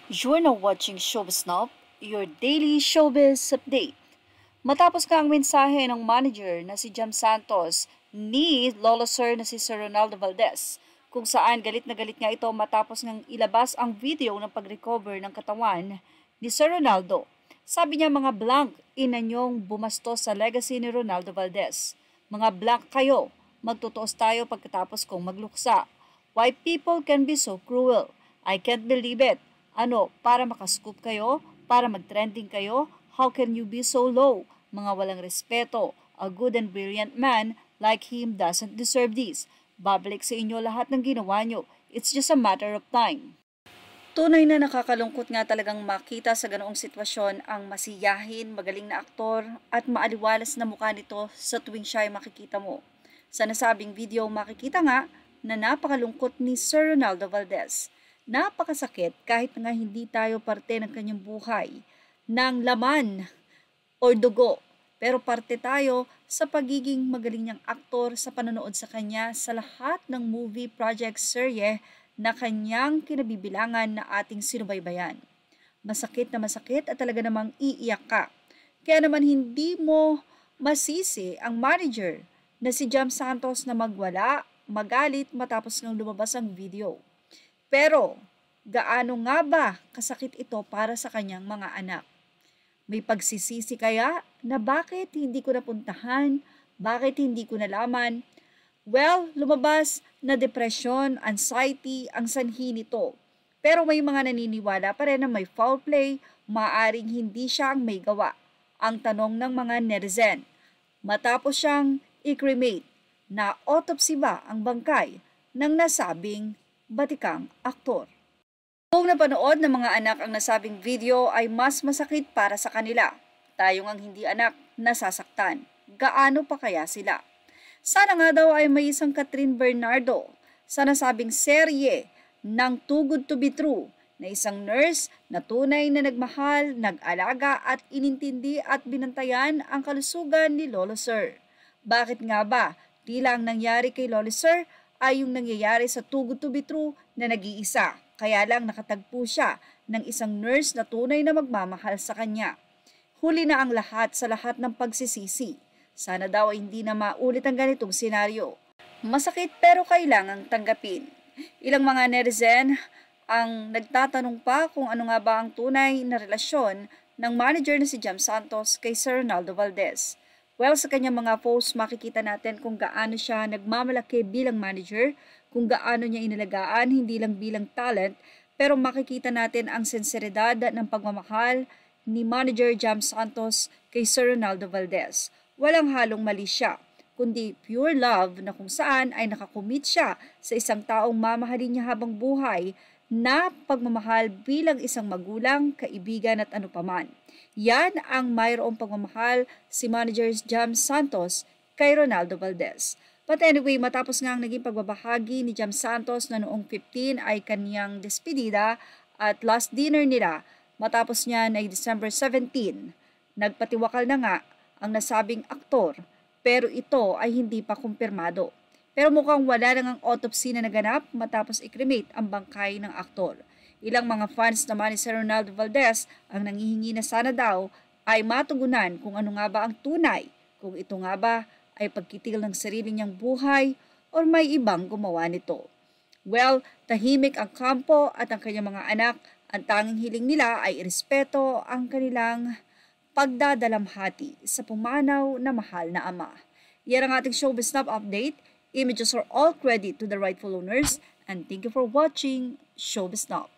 You're now watching Showbiz Snob, your daily showbiz update. Matapos nga ang mensahe ng manager na si Jam Santos ni Lolo Sir na si Sir Ronaldo Valdez, kung saan galit na galit nga ito matapos ngang ilabas ang video ng pag-recover ng katawan ni Sir Ronaldo. Sabi niya, mga blank, ina niyong bumastos sa legacy ni Ronaldo Valdez. Mga blank kayo, magtutuos tayo pagkatapos kong magluksa. Why people can be so cruel? I can't believe it. Ano, para makascoop kayo? Para mag-trending kayo? How can you be so low? Mga walang respeto. A good and brilliant man like him doesn't deserve this. Babalik sa inyo lahat ng ginawa nyo. It's just a matter of time. Tunay na nakakalungkot nga talagang makita sa ganoong sitwasyon ang masiyahin, magaling na aktor at maaliwalas na mukha nito sa tuwing siya ay makikita mo. Sa nasabing video, makikita nga na napakalungkot ni Sir Ronaldo Valdez. Napakasakit kahit nga hindi tayo parte ng kanyang buhay, ng laman o dugo. Pero parte tayo sa pagiging magaling niyang aktor sa panonood sa kanya sa lahat ng movie, project, serye na kanyang kinabibilangan na ating sinubaybayan. Masakit at talaga namang iiyak ka. Kaya naman hindi mo masisi ang manager na si Jam Santos na magwala, magalit matapos ngang lumabas ang video. Pero, gaano nga ba kasakit ito para sa kanyang mga anak? May pagsisisi kaya na bakit hindi ko napuntahan, bakit hindi ko nalaman? Well, lumabas na depression, anxiety ang sanhi nito. Pero may mga naniniwala pa rin na may foul play, maaaring hindi siya ang may gawa. Ang tanong ng mga netizen, matapos siyang i-cremate, na autopsy ba ang bangkay ng nasabing batikang aktor? Kung napanood ng mga anak ang nasabing video ay mas masakit para sa kanila. Tayo ngang hindi anak, nasasaktan. Gaano pa kaya sila? Sana nga daw ay may isang Catherine Bernardo sa nasabing serye ng Too Good to be True na isang nurse na tunay na nagmahal, nag-alaga at inintindi at binantayan ang kalusugan ni Lolo Sir. Bakit nga ba tila ang nangyari kay Lolo Sir ay yung nangyayari sa Too Good to be True na nag-iisa? Kaya lang nakatagpo siya ng isang nurse na tunay na magmamahal sa kanya. Huli na ang lahat sa lahat ng pagsisisi. Sana daw ay hindi na maulit ang ganitong senaryo. Masakit pero kailangang tanggapin. Ilang mga netizen ang nagtatanong pa kung ano nga ba ang tunay na relasyon ng manager na si Jam Santos kay Sir Ronaldo Valdez. Well, sa kanyang mga posts makikita natin kung gaano siya nagmamalaki bilang manager, kung gaano niya inalagaan hindi lang bilang talent, pero makikita natin ang sinseridad ng pagmamahal ni Manager Jam Santos kay Sir Ronaldo Valdez. Walang halong mali siya, kundi pure love na kung saan ay nakakomit siya sa isang taong mamahalin niya habang buhay na pagmamahal bilang isang magulang, kaibigan at ano paman. Yan ang mayroong pagmamahal si Manager Jam Santos kay Ronaldo Valdez. But anyway, matapos nga ang naging pagbabahagi ni Jam Santos na noong 15 ay kaniyang despedida at last dinner nila matapos niya na December 17. Nagpatiwakal na nga ang nasabing aktor pero ito ay hindi pa kumpirmado. Pero mukhang wala nang autopsy na naganap matapos i-cremate ang bangkay ng aktor. Ilang mga fans naman ni Sir Ronaldo Valdez ang nangihingi na sana daw ay matugunan kung ano nga ba ang tunay, kung ito nga ba ay pagkitil ng sarili niyang buhay o may ibang gumawa nito. Well, tahimik ang kampo at ang kanyang mga anak, ang tanging hiling nila ay irespeto ang kanilang pagdadalamhati sa pumanaw na mahal na ama. Yan ang ating Showbiz Snob update. Images are all credit to the rightful owners and thank you for watching Showbiz Snob.